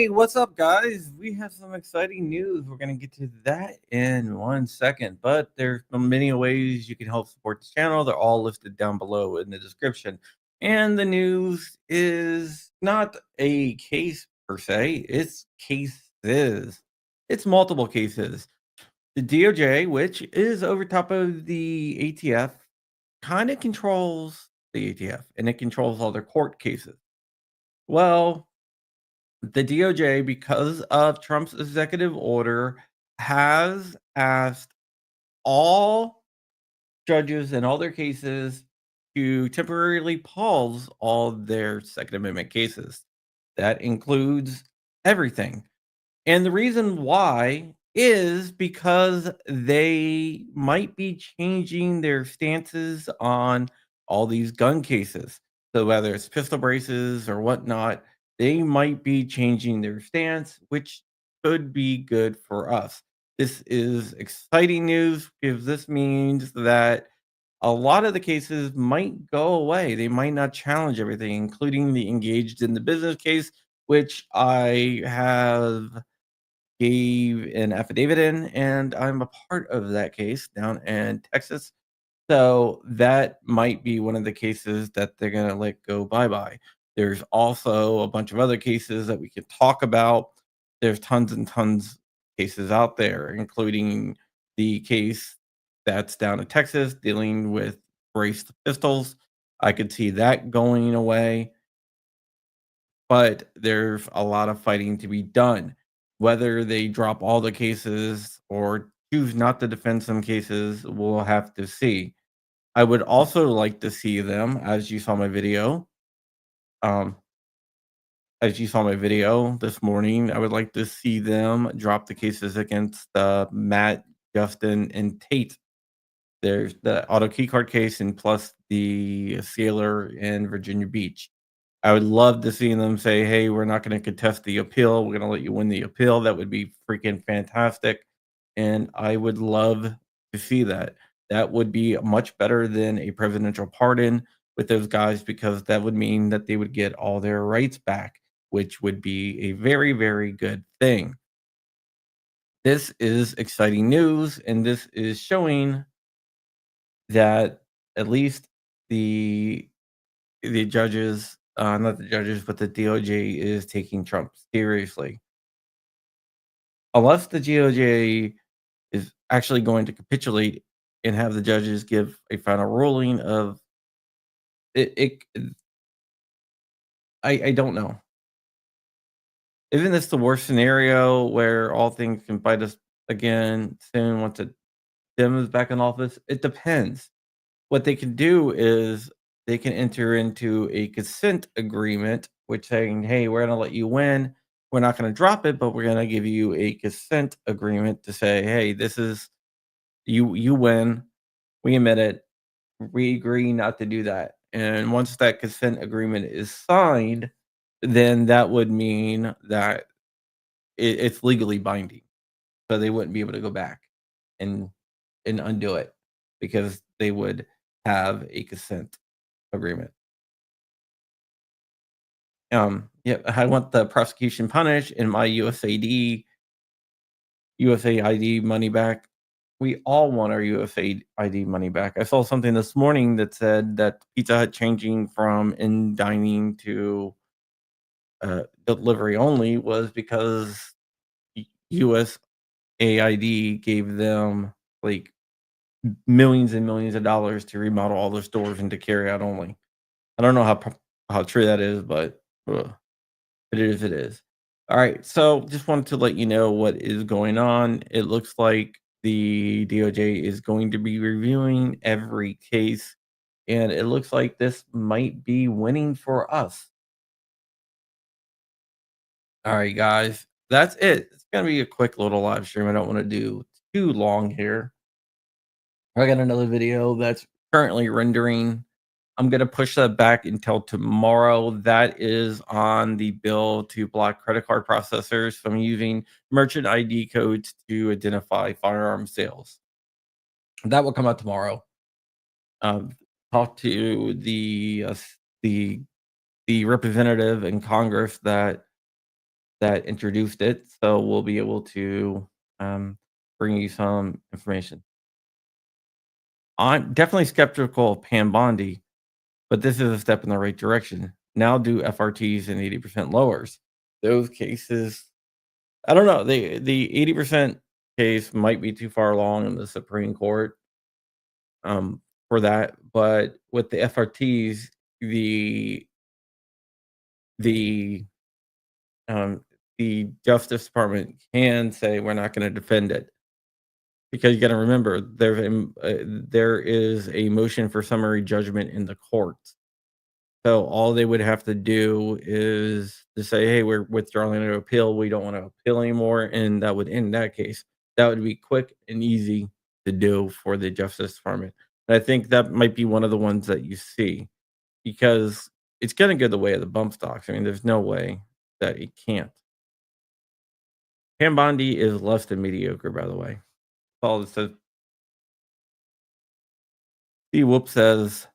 Hey, what's up, guys? We have some exciting news. We're going to get to that in 1 second, but there's many ways you can help support the channel. They're all listed down below in the description. And the news is not a case per se, it's cases. It's multiple cases. The DOJ, which is over top of the ATF, kind of controls the ATF and it controls all their court cases. Well, the DOJ, because of Trump's executive order, has asked all judges in all their cases to temporarily pause all their Second Amendment cases. That includes everything. And the reason why is because they might be changing their stances on all these gun cases. So whether it's pistol braces or whatnot, they might be changing their stance, which could be good for us. This is exciting news because this means that a lot of the cases might go away. They might not challenge everything, including the engaged in the business case, which I have gave an affidavit in, and I'm a part of that case down in Texas. So that might be one of the cases that they're going to let go bye bye. There's also a bunch of other cases that we could talk about. There's tons and tons of cases out there, including the case that's down in Texas dealing with braced pistols. I could see that going away, but there's a lot of fighting to be done. Whether they drop all the cases or choose not to defend some cases, we'll have to see. I would also like to see them, um, as you saw my video this morning, I would like to see them drop the cases against Matt, Justin, and Tate. There's the auto key card case and plus the sailor in Virginia Beach. I would love to see them say, "Hey, we're not gonna contest the appeal. We're gonna let you win the appeal." That would be freaking fantastic, and I would love to see that. That would be much better than a presidential pardon with those guys because that would mean that they would get all their rights back, which would be a very, very good thing. This is exciting news, and this is showing that at least the the judges, not the judges, but the DOJ is taking Trump seriously. Unless the DOJ is actually going to capitulate and have the judges give a final ruling of it, I don't know. Isn't this the worst scenario where all things can bite us again soon once a Dem is back in office? It depends. What they can do is they can enter into a consent agreement, which saying, "Hey, we're gonna let you win. We're not gonna drop it, but we're gonna give you a consent agreement to say, hey, this is you win. We admit it. We agree not to do that." And once that consent agreement is signed, then that would mean that it's legally binding. So they wouldn't be able to go back and undo it because they would have a consent agreement. Yeah, I want the prosecution punished and my USAID money back. We all want our USAID money back. I saw something this morning that said that Pizza Hut changing from in dining to delivery only was because USAID gave them like millions and millions of dollars to remodel all their stores into carry out only. I don't know how true that is, but it is, it is. All right, so just wanted to let you know what is going on. It looks like the DOJ is going to be reviewing every case, and it looks like this might be winning for us. All right, guys, that's it. It's gonna be a quick little live stream. I don't want to do too long here. I got another video that's currently rendering. I'm gonna push that back until tomorrow. That is on the bill to block credit card processors from using merchant ID codes to identify firearm sales. That will come out tomorrow. Um, talk to the the representative in Congress that that introduced it, so we'll be able to um, bring you some information. I'm definitely skeptical of Pam Bondi, but this is a step in the right direction. Now do FRTs and 80% lowers. Those cases, I don't know. The 80% case might be too far along in the Supreme Court um, for that, but with the FRTs, the the um, the Justice Department can say we're not going to defend it because you got to remember there is a motion for summary judgment in the courts. So all they would have to do is to say, "Hey, we're withdrawing an appeal. We don't want to appeal anymore," and that would end that case. That would be quick and easy to do for the Justice Department. And I think that might be one of the ones that you see because it's going to go the way of the bump stocks. I mean, there's no way that it can't. Pam Bondi is less than mediocre, by the way. All it says. C. Whoop says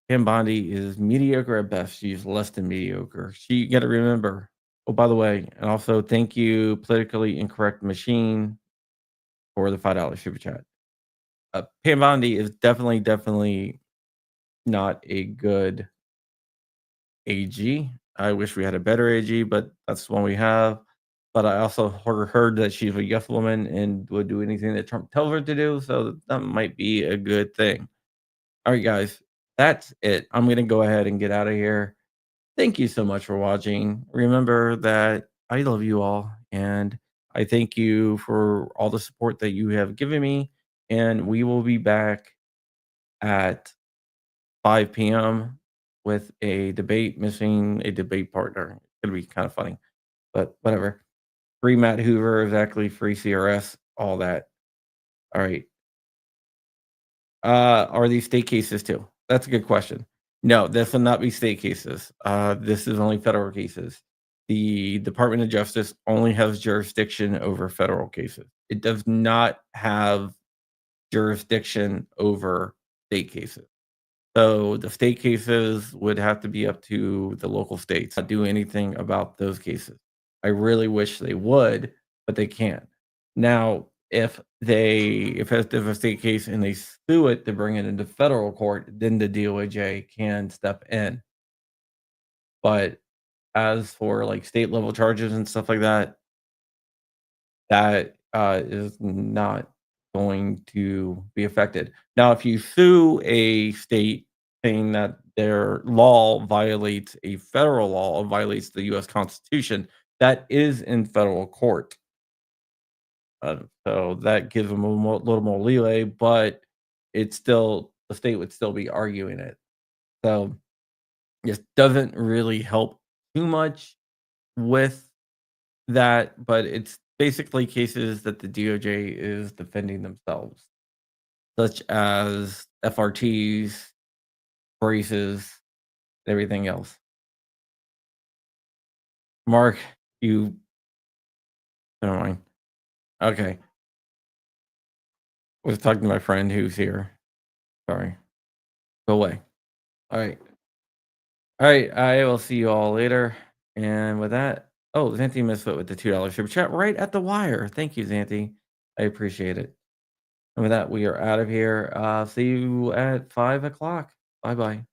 Pam Bondi is mediocre at best. She's less than mediocre. You got to remember. Oh, by the way, and also thank you, politically incorrect machine, for the $5 super chat. Pam Bondi is definitely not a good AG. I wish we had a better AG, but that's the one we have. But I also heard that she's a yes woman and would do anything that Trump tells her to do. So that might be a good thing. All right, guys, that's it. I'm going to go ahead and get out of here. Thank you so much for watching. Remember that I love you all, and I thank you for all the support that you have given me. And we will be back at 5 p.m. with a debate, missing a debate partner. It's going to be kind of funny, but whatever. Free Matt Hoover, exactly. Free CRS, all that. All right. Are these state cases too? That's a good question. No, this will not be state cases. This is only federal cases. The Department of Justice only has jurisdiction over federal cases. It does not have jurisdiction over state cases. So the state cases would have to be up to the local states. Not do anything about those cases. I really wish they would, but they can't. Now, if a state case and they sue it to bring it into federal court, then the DOJ can step in. But as for like state level charges and stuff like that, that is not going to be affected. Now, if you sue a state saying that their law violates a federal law or violates the U.S. Constitution, that is in federal court. So that gives them little more leeway, but it's still the state would still be arguing it. So this doesn't really help too much with that, but it's basically cases that the DOJ is defending themselves, such as FRTs, braces, everything else. Mark, you never mind. Okay. I was talking to my friend who's here. Sorry. Go away. All right. All right. I will see you all later. And with that, oh, Xanthi Misfit with the $2 super chat right at the wire. Thank you, Xanthi. I appreciate it. And with that, we are out of here. See you at 5 o'clock. Bye bye.